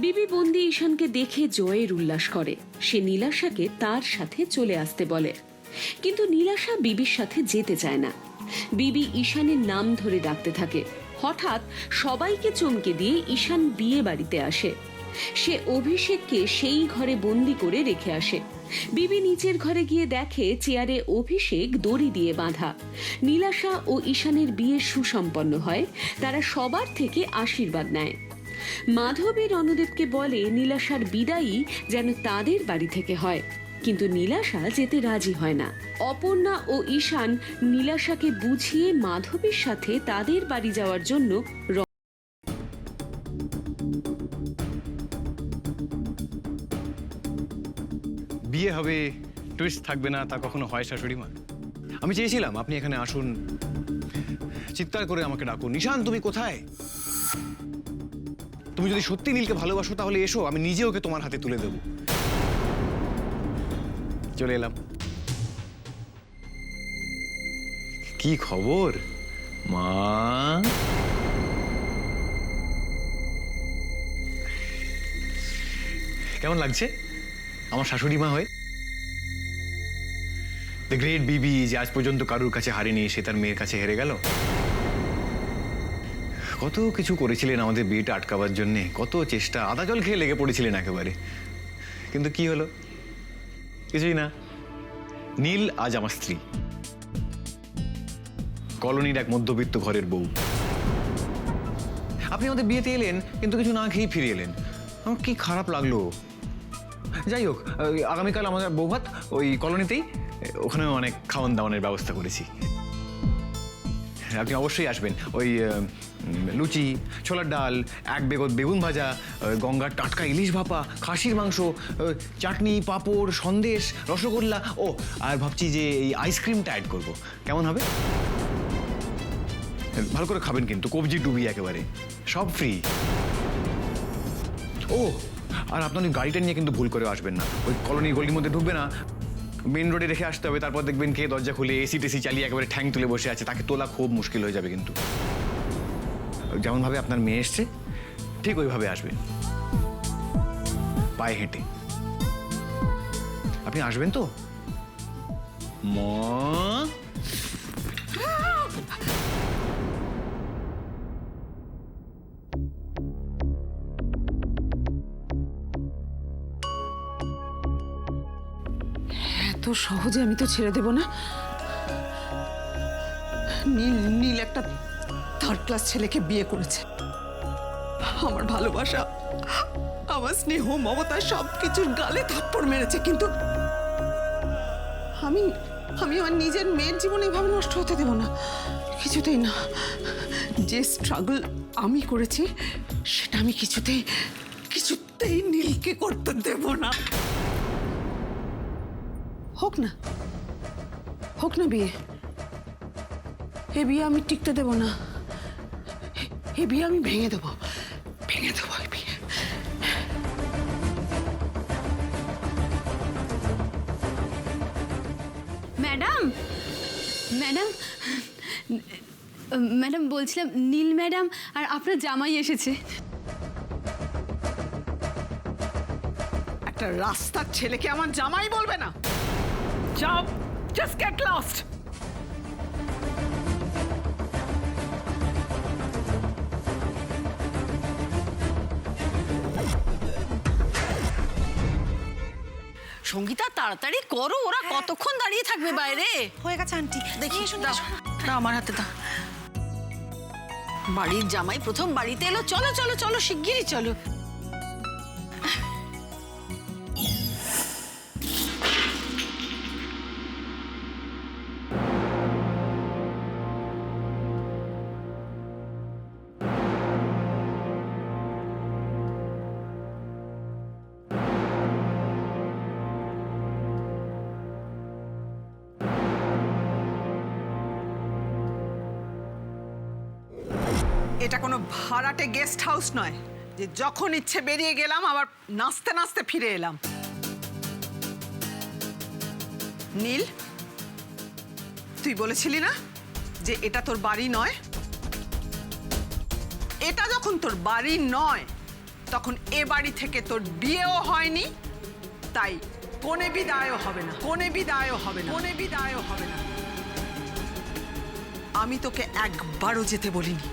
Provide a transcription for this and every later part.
বিবি বন্দি ঈশানকে দেখে জয়ের উল্লাস করে। সে নীলাশাকে তার সাথে চলে আসতে বলে, কিন্তু নীলাশা বিবির সাথে যেতে চায় না। বিবি ঈশানের নাম ধরে ডাকতে থাকে। হঠাৎ সবাইকে চমকে দিয়ে ঈশান বিয়ে বাড়িতে আসে। সে অভিষেককে সেই ঘরে বন্দি করে রেখে আসে। বিবি নিচের ঘরে গিয়ে দেখে চেয়ারে অভিষেক দড়ি দিয়ে বাঁধা। নীলাশা ও ঈশানের বিয়ে সুসম্পন্ন হয়। তারা সবার থেকে আশীর্বাদ নেয়। মাধবী রণদেবকে বলে নীলাশার বিদায়ী যেন তাদের বাড়ি থেকে হয়, কিন্তু নীলাশা যেতে রাজি হয় না। অপর্ণা ও ঈশান নীলাশাকে বুঝিয়ে মাধবীর সাথে তাদের বাড়ি যাওয়ার জন্য বিয়ে হবে, টুইস্ট থাকবে না, তা কখনো হয় শাশুড়ি মা? আমি চেয়েছিলাম আপনি এখানে আসুন, চিৎকার করে আমাকে ডাকুন, ঈশান তুমি কোথায়? তুমি যদি সত্যি নীলকে ভালোবাসো তাহলে এসো, আমি নিজে ওকে তোমার হাতে তুলে দেব। চলে এলাম। কি খবর মা? কেমন লাগছে আমার শাশুড়ি মা হয়ে? দ্য গ্রেট বিবি যে আজ পর্যন্ত কারুর কাছে হারেনি, সে তার মেয়ের কাছে হেরে গেল। কত কিছু করেছিলেন আমাদের বিয়েটা আটকাবার জন্যে, কত চেষ্টা, আদা জল খেয়ে লেগে পড়েছিলেন একেবারে, কিন্তু কি হলো? কিছুই না। নীল আজ আমার স্ত্রী, কলোনির এক মধ্যবিত্ত ঘরের বউ। আপনি আমাদের বিয়েতে এলেন কিন্তু কিছু না খেয়েই ফিরে এলেন, আমার কি খারাপ লাগলো। যাই হোক, আগামীকাল আমাদের বৌভাত ওই কলোনিতেই, ওখানেও অনেক খাওয়ান দাওয়ানের ব্যবস্থা করেছি। আপনি অবশ্যই আসবেন। ওই লুচি, ছোলার ডাল, এক বেগত বেগুন ভাজা, গঙ্গার টাটকা ইলিশ ভাপা, খাসির মাংস, চাটনি, পাঁপড়, সন্দেশ, রসগোল্লা, ও আর ভাবছি যে এই আইসক্রিমটা অ্যাড করবো, কেমন হবে? ভালো করে খাবেন কিন্তু, কবজি ডুবি একেবারে, সব ফ্রি। ও আর আপনার ওই গাড়িটা নিয়ে কিন্তু ভুল করে আসবেন না, ওই কলোনি গলির মধ্যে ঢুকবে না, মেন রোডে রেখে আসতে হবে। তারপর দেখবেন কে দরজা খুলে এসি টেসি চালিয়ে একেবারে ঠ্যাং তুলে বসে আছে, তাকে তোলা খুব মুশকিল হয়ে যাবে। কিন্তু যেমন ভাবে আপনার মেয়ে এসছে ঠিক ওইভাবে আসবেন, পায়ে হেঁটে। আপনি আসবেন তো মা? এত সহজে আমি তো ছেড়ে দেব না। নীল নীল একটা থার্ড ক্লাস ছেলেকে বিয়ে করেছে। আমার ভালোবাসা, আমার স্নেহ, মমতা সবকিছুর গালে থাপ্পড় মেরেছে, কিন্তু আমি আমার নিজের মেয়ের জীবন এভাবে নষ্ট হতে দেব না, কিছুতেই না। যে স্ট্রাগল আমি করেছি সেটা আমি কিছুতেই নীলকে করতে দেব না। হোক না বিয়ে, এ বিয়ে আমি টিকতে দেব না। এ বিয়ে আমি ভেঙে দেবো এই বিয়ে। ম্যাডাম ম্যাডাম ম্যাডাম বলছিলাম নীল ম্যাডাম আর আপনার জামাই এসেছে। একটা রাস্তার ছেলেকে আমার জামাই বলবে না? যাও, জাস্ট গেট লস্ট। সঙ্গীতা তাড়াতাড়ি করো, ওরা কতক্ষণ দাঁড়িয়ে থাকবে বাইরে? হয়ে গেছে আন্টি, দেখি দাও, দাও আমার হাতে দাও। বাড়ির জামাই প্রথম বাড়িতে এলো, চলো চলো চলো শিগগিরই চলো। এটা কোনো ভাড়াটে গেস্ট হাউস নয় যে যখন ইচ্ছে বেরিয়ে গেলাম আবার নাচতে নাচতে ফিরে এলাম। নীল, তুই বলেছিলি না যে এটা তোর বাড়ি নয়? এটা যখন তোর বাড়ি নয় তখন এ বাড়ি থেকে তোর বিয়েও হয়নি, তাই কোনে বিদায়ও হবে না, কোনে বিদায়ও হবে না, কোনে বিদায়ও হবে না। আমি তোকে একবারও যেতে বলিনি।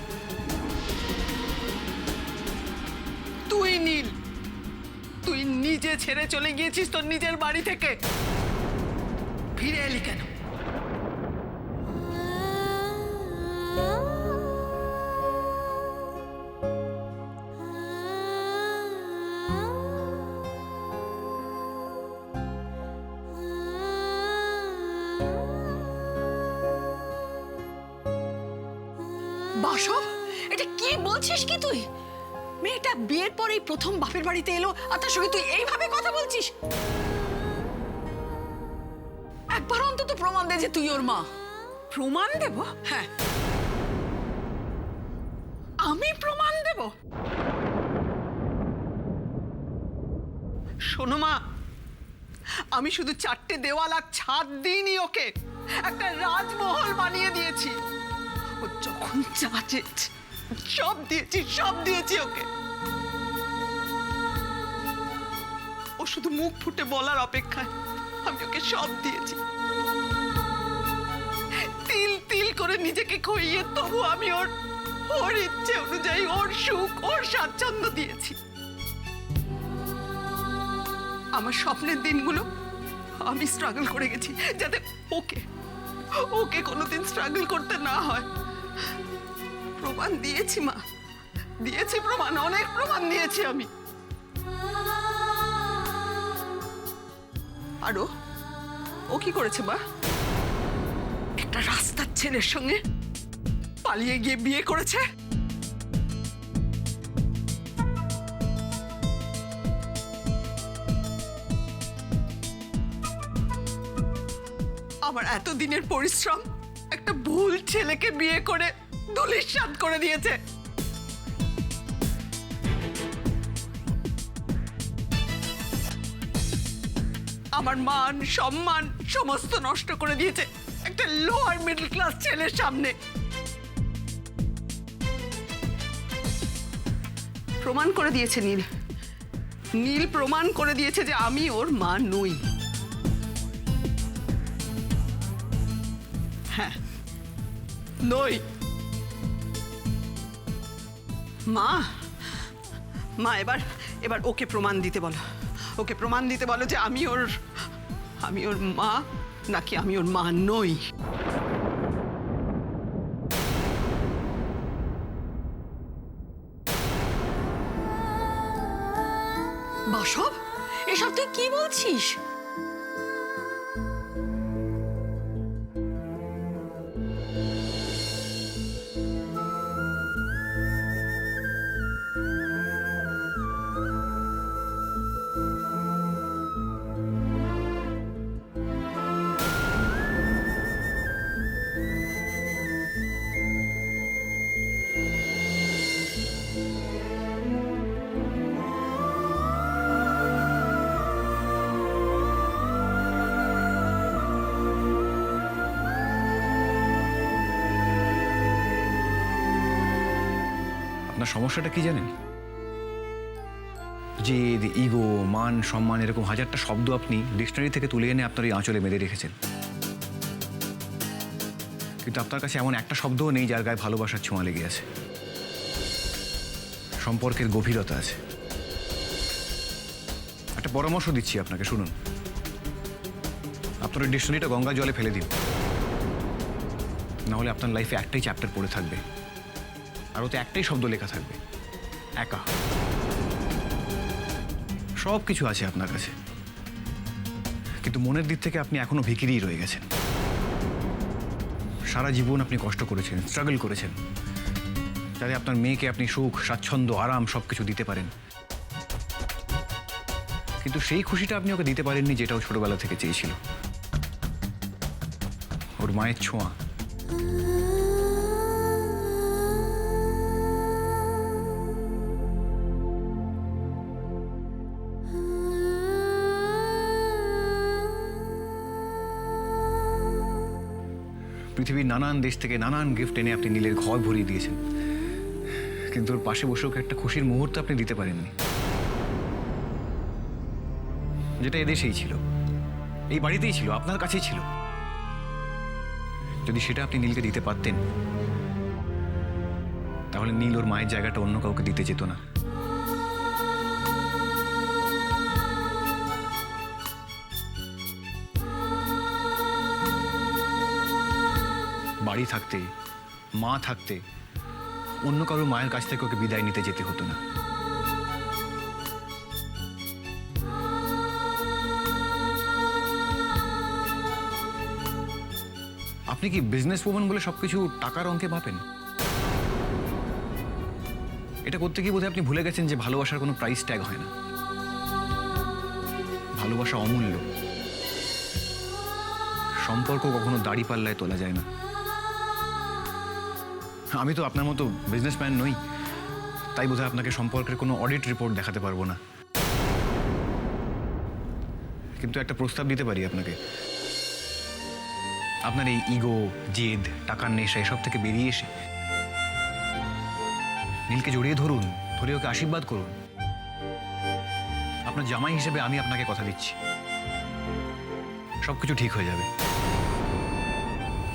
তুই নীল, তুই নিজে ছেড়ে চলে গিয়েছিস তোর নিজের বাড়ি থেকে, ফিরে এলি কেন? বাসব, এটা কি বলছিস কি তুই? মেয়েটা বিয়ের পরেই প্রথম বাপের বাড়িতে এলো আর তার সঙ্গে তুই এইভাবে কথা বলছিস? একবার অন্তত প্রমাণ দে যে তুই ওর মা। প্রমাণ দেব? হ্যাঁ, আমি প্রমাণ দেব? শোনো মা, আমি শুধু 4টে দেওয়াল আর ছাদ দিইনি ওকে, একটা রাজমহল বানিয়ে দিয়েছি। ও যখন যা চেয়েছে সব দিয়েছি, সব দিয়েছি ওকে। ও শুধু মুখ ফুটে বলার অপেক্ষায় আমি ওকে সব দিয়েছি। তিল তিল করে নিজেকে খইয়ে তবু আমি ওর ইচ্ছে অনুযায়ী ওর সুখ, ওর স্বাচ্ছন্দ্য দিয়েছি। আমার স্বপ্নের দিনগুলো আমি স্ট্রাগল করে গেছি যাতে ওকে কোনোদিন স্ট্রাগল করতে না হয়। প্রমাণ দিয়েছি মা, দিয়েছি প্রমাণ, অনেক প্রমাণ দিয়েছি আমি। আরো ও কি করেছে মা? একটা রাস্তার ছেলের সঙ্গে পালিয়ে গিয়ে বিয়ে করেছে। আমার এতদিনের পরিশ্রম একটা ভুল ছেলেকে বিয়ে করে ধূলিসাৎ করে দিয়েছে। আমার মান সম্মান সমস্ত নষ্ট করে দিয়েছে একটা লোয়ার মিডল ক্লাস ছেলের সামনে। প্রমাণ করে দিয়েছে নীল প্রমাণ করে দিয়েছে যে আমি ওর মা নই। হ্যাঁ, নই। মা এবার ওকে প্রমাণ দিতে বলো, ওকে প্রমাণ দিতে বলো যে আমি ওর মা নাকি আমি ওর মা নই। বাসব, এসব তুই কি বলছিস? আপনার সমস্যাটা কি জানেন? জেদ, ইগো, মান সম্মান এরকম হাজারটা শব্দ আপনি ডিকশনারি থেকে তুলে এনে আপনার এই আঁচলে বেঁধে রেখেছেন, কিন্তু আপনার কাছে এমন একটা শব্দও নেই যার গায়ে ভালোবাসার ছোঁয়া লেগে আছে, সম্পর্কের গভীরতা আছে। একটা পরামর্শ দিচ্ছি আপনাকে, শুনুন। আপনার ডিকশনারিটা গঙ্গা জলে ফেলে দিন, নাহলে আপনার লাইফে একটাই চ্যাপ্টার পড়ে থাকবে, আর ওতে একটাই শব্দ লেখা থাকবে, একা। সব কিছু আছে আপনার কাছে, কিন্তু মনের দিক থেকে আপনি এখনো ভিখিরিই রয়ে গেছেন। সারা জীবন আপনি কষ্ট করেছেন, স্ট্রাগল করেছেন, যাতে আপনার মেয়েকে আপনি সুখ, স্বাচ্ছন্দ্য, আরাম সবকিছু দিতে পারেন, কিন্তু সেই খুশিটা আপনি ওকে দিতে পারেননি যেটা ও ছোটবেলা থেকে চেয়েছিল, ওর মায়ের ছোঁয়া। পৃথিবীর নানান দেশ থেকে নানান গিফট এনে আপনি নীলের ঘর ভরিয়ে দিয়েছেন, কিন্তু ওর পাশে বসে ওকে একটা খুশির মুহূর্ত আপনি দিতে পারেননি, যেটা এদেশেই ছিল, এই বাড়িতেই ছিল, আপনার কাছেই ছিল। যদি সেটা আপনি নীলকে দিতে পারতেন, তাহলে নীল ওর মায়ের জায়গাটা অন্য কাউকে দিতে যেত না। বাড়ি থাকতে, মা থাকতে অন্য কারোর মায়ের কাছ থেকে ওকে বিদায় নিতে যেতে হতো না। আপনি কি বিজনেস ওম্যান বলে সবকিছু টাকার অঙ্কে মাপেন? এটা করতে গিয়ে বোধহয় আপনি ভুলে গেছেন যে ভালোবাসার কোনো প্রাইস ট্যাগ হয় না। ভালোবাসা অমূল্য, সম্পর্ক কখনো দাড়ি পাল্লায় তোলা যায় না। আমি তো আপনার মতো বিজনেসম্যান নই, তাই বোধহয় আপনাকে সম্পর্কের কোনো অডিট রিপোর্ট দেখাতে পারবো না। কিন্তু একটা প্রস্তাব দিতে পারি আপনাকে। আপনার এই ইগো, জেদ, টাকার নেশা এসব থেকে বেরিয়ে এসে নীলকে জড়িয়ে ধরুন, ধরে ওকে আশীর্বাদ করুন। আপনার জামাই হিসেবে আমি আপনাকে কথা দিচ্ছি, সবকিছু ঠিক হয়ে যাবে।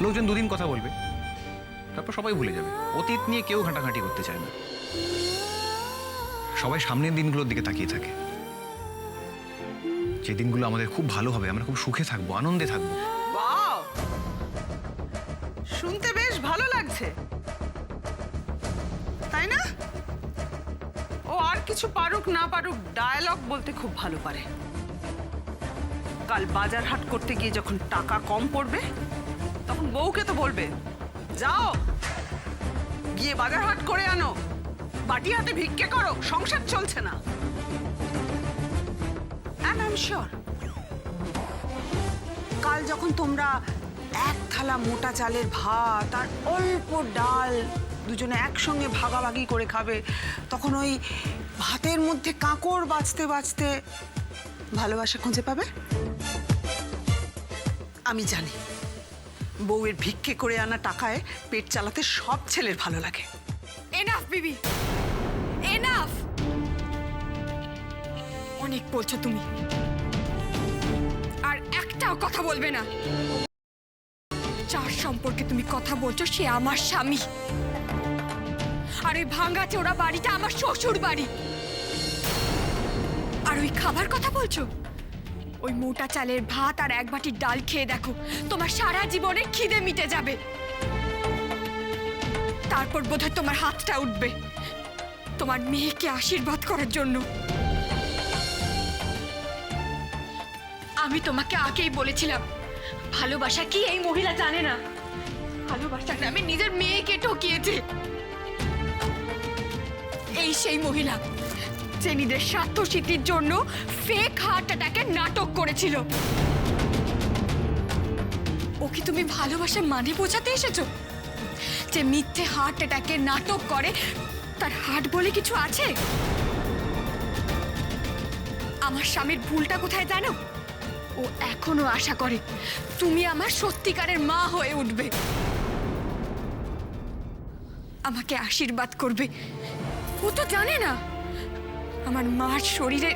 লোকজন দুদিন কথা বলবে, তারপর সবাই ভুলে যাবে। অতীত নিয়ে কেউ ঘাঁটাঘাঁটি করতে চায় না, সবাই সামনের দিনগুলোর দিকে তাকিয়ে থাকে, যে দিনগুলো আমাদের খুব ভালো হবে, আমরা খুব সুখে থাকবো, আনন্দে থাকবো। ওয়াও, শুনতে বেশ ভালো লাগছে, তাই না? ও আর কিছু পারুক না পারুক, ডায়ালগ বলতে খুব ভালো পারে। কাল বাজার হাট করতে গিয়ে যখন টাকা কম পড়বে, তখন বউকে তো বলবে, যাও গিয়ে বাজার হাট করে আনো, বাটি হাতে ভিক্ষে করো, সংসার চলছে না। And I'm sure কাল যখন তোমরা এক থালা মোটা চালের ভাত আর অল্প ডাল দুজনে একসঙ্গে ভাগাভাগি করে খাবে, তখন ওই ভাতের মধ্যে কাঁকড় বাজতে বাজতে ভালোবাসা খুঁজে পাবে। আমি জানি বউয়ের ভিক্ষে করে আনা টাকায় পেট চালাতে সব ছেলের ভালো লাগে। এনাফ বিবি, এনাফ। অনেক বলছো তুমি, আর একটাও কথা বলবে না। যার সম্পর্কে তুমি কথা বলছো সে আমার স্বামী, আর ওই ভাঙা চোরা বাড়িটা আমার শ্বশুর বাড়ি। আর ওই খাবার কথা বলছো, ওই মোটা চালের ভাত আর এক বাটি ডাল খেয়ে দেখো, তোমার সারা জীবনের খিদে মিটে যাবে। তারপর বোধহয় তোমার হাতটা উঠবে তোমার মেয়েকে আশীর্বাদ করার জন্য। আমি তোমাকে আগেই বলেছিলাম, ভালোবাসা কি এই মহিলা জানে না। ভালোবাসার নামে নিজের মেয়েকে ঠকিয়েছে। এই সেই মহিলা যে নিজের স্বার্থ সিদ্ধির জন্য ফেক হার্ট অ্যাটাকের নাটক করেছিল। ওকে তুমি ভালোবাসার মানে বোঝাতে এসেছো? যে মিথ্যে হার্ট অ্যাটাকের নাটক করে, তার হার্ট বলে কিছু আছে? আমার স্বামীর ভুলটা কোথায় জানো? ও এখনো আশা করে তুমি আমার সত্যিকারের মা হয়ে উঠবে, আমাকে আশীর্বাদ করবে। ও তো জানে না আমার মার শরীরে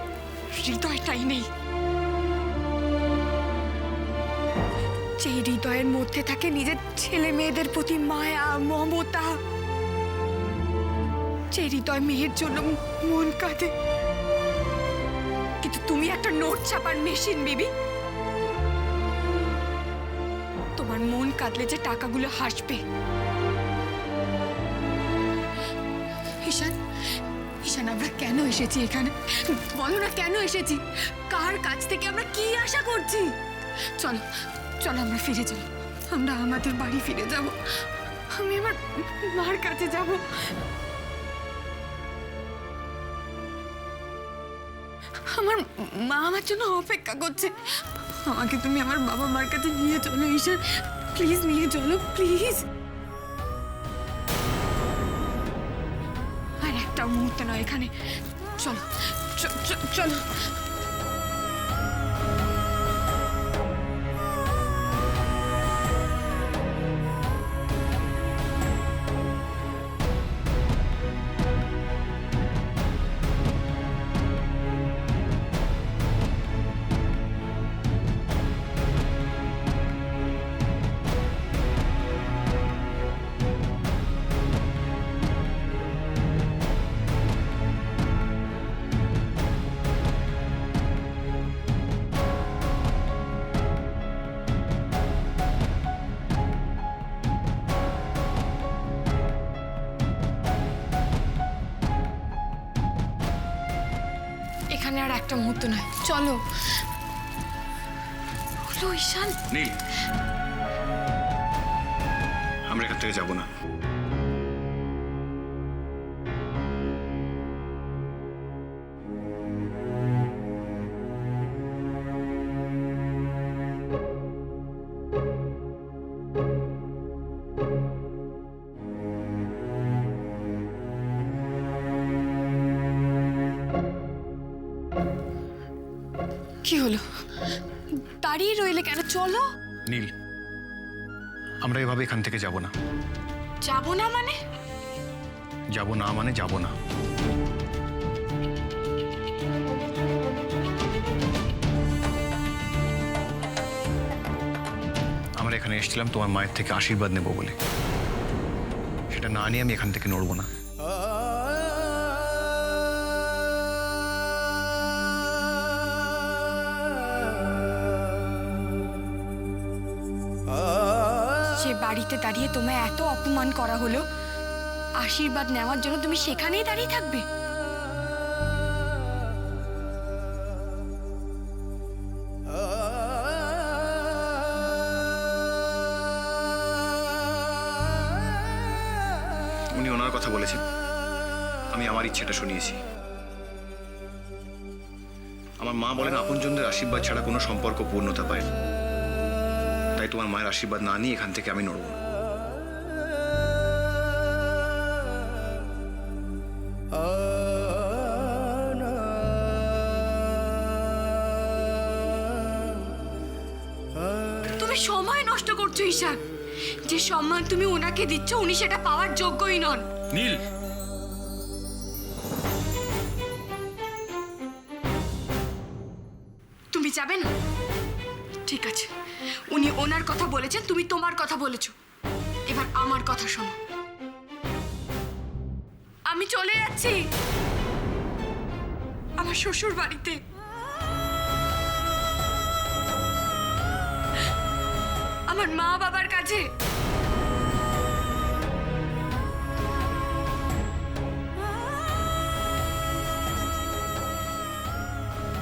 হৃদয়টাই নেই। যে হৃদয়ের মধ্যে থাকে নিজের ছেলে মেয়েদের প্রতি মায়া, মমতা, যে হৃদয় মেয়ের জন্য মন কাঁদে। কিন্তু তুমি একটা নোট ছাপার মেশিন বিবি। তোমার মন কাঁদলে যে টাকাগুলো হাসবে। ঈশান, ঈশান, আমরা কেন এসেছি এখানে? বলো না কেন এসেছি? কার কাছ থেকে আমরা কি আশা করছি? চলো চলো আমরা ফিরে যাই, আমরা আমাদের বাড়ি ফিরে যাব। আমি আমার মার কাছে যাব। আমার মা আমার জন্য অপেক্ষা করছে। আমাকে তুমি আমার বাবা মার কাছে নিয়ে চলো ঈশান, প্লিজ নিয়ে চলো, প্লিজ। আর একটা মুহূর্ত নয় এখানে, চলো চলো। আর একটা মুহূর্ত নয়, চলো। হলো ঈশান, নীল, আমরা এখান থেকে যাবো না। কি হলো? দাঁড়িয়ে রইলে কেন? চলো। নীল, আমরা এভাবে এখান থেকে যাব না। যাবো না মানে? যাব না মানে যাব না। আমরা এখানে এসেছিলাম তোমার মায়ের থেকে আশীর্বাদ নেব বলে, সেটা না নিয়ে আমি এখান থেকে নড়বো না। যে বাড়িতে দাঁড়িয়ে তোমায় এত অপমান করা হলো, আশীর্বাদ নেওয়ার জন্য তুমি সেখানেই দাঁড়িয়ে থাকবে? উনি ওনার কথা বলেছেন, আমি আমার ইচ্ছেটা শুনিয়েছি। আমার মা বলেন আপনজনদের আশীর্বাদ ছাড়া কোনো সম্পর্ক পূর্ণতা পায় না। তাই তোমার মায়ের আশীর্বাদ না নিয়ে এখান থেকে আমি নড়ব না। তুমি সময় নষ্ট করছো ঈশান। যে সম্মান তুমি ওনাকে দিচ্ছ, উনি সেটা পাওয়ার যোগ্যই নন। নীল, তুমি যাবে না? ঠিক আছে, উনি ওনার কথা বলেছেন, তুমি তোমার কথা বলেছো। এবার আমার কথা শোনো। আমি চলে যাচ্ছি আমার শ্বশুর বাড়িতে। আমার মা বাবার কাছে।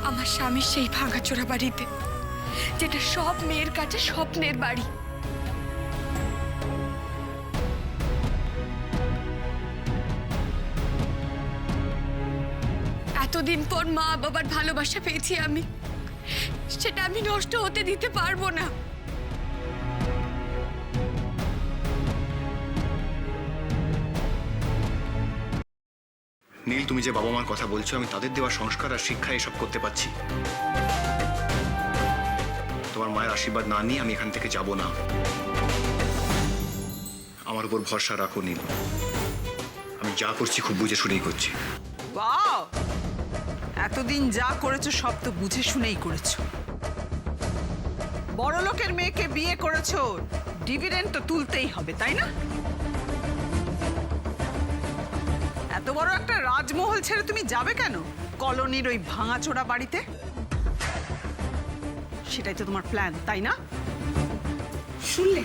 আমার স্বামীর সেই ভাঙাচোরা বাড়িতে, যেটা সব মেয়ের কাছে স্বপ্নের বাড়ি। এতদিন পর মা বাবার ভালোবাসা পেয়েছি আমি, সেটা আমি নষ্ট হতে দিতে পারবো না। নীল, তুমি যে বাবা মার কথা বলছো, আমি তাদের দেওয়া সংস্কার আর শিক্ষা এসব করতে পারছি। তোমার মায়ের আশীর্বাদ না নিয়ে আমি এখান থেকে যাব না। আমার উপর ভরসা রাখো নীল, আমি যা করছি খুব বুঝে শুনেই করছি। ওয়াও, এতদিন যা করেছো সব তো বুঝে শুনেই করেছো। বড় লোকের মেয়েকে বিয়ে করেছো, ডিভিডেন্ড তো তুলতেই হবে, তাই না? এত বড় একটা রাজমহল ছেড়ে তুমি যাবে কেন কলোনির ওই ভাঙাচোরা বাড়িতে? সেটাই তো তোমার প্ল্যান, তাই না? শুনলে?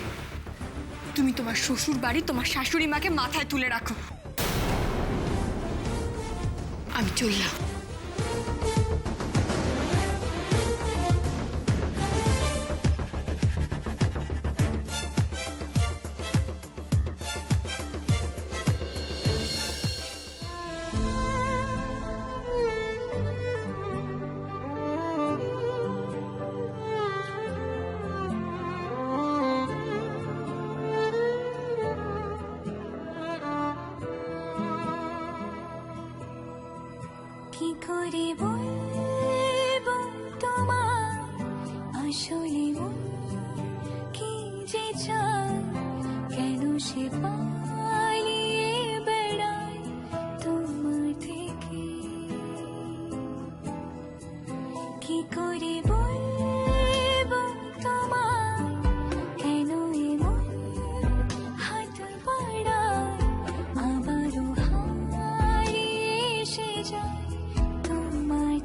তুমি তোমার শ্বশুর বাড়ি, তোমার শাশুড়ি মাকে মাথায় তুলে রাখো। আমি চললাম। কি করে বলবো তোমার আসলে মন কি যে চায়, কেন সে পালিয়ে বেড়ায় তোমার থেকে। কি করে বলবো তোমার কেন এমন হাত বাড়ায়, আবারও হারিয়ে এসে যায় তোমার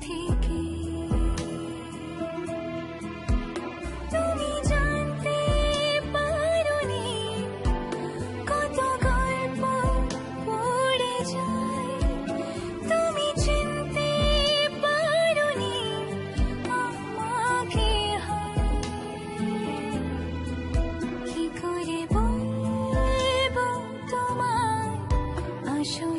আসো